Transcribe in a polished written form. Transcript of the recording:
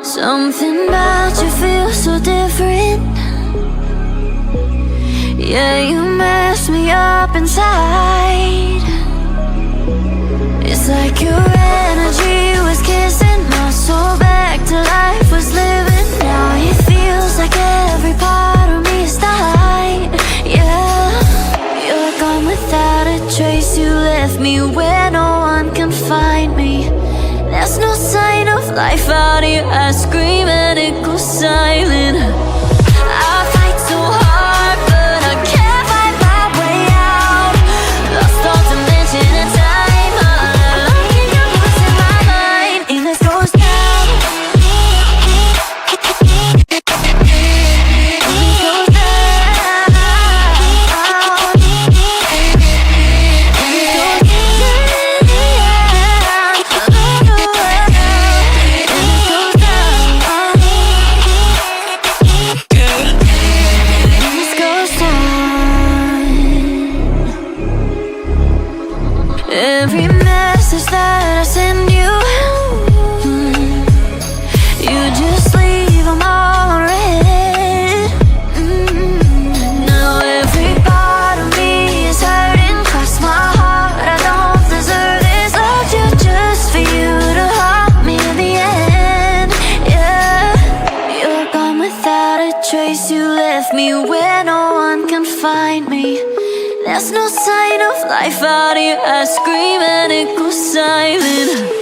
Something about you feels so different. Yeah, you mess me up inside. It's like your energy was kissing my soul back to life, was living. Now it feels like every part of me is died. Yeah, you're gone without a trace. You left me where no one can find me. There's no sign of life out here. I scream and it goes silent. I fight so hard, but I can't find my way out. Lost all dimension and time. Looking your voice in my mind, and this goes down. It goes every message that I send you, you just leave them all unread. Now every part of me is hurting. Cross my heart, I don't deserve this. Loved you just for you to haunt me in the end. Yeah, you're gone without a trace. You left me where no one can find me. There's no sign of life out here. I scream and it goes silent.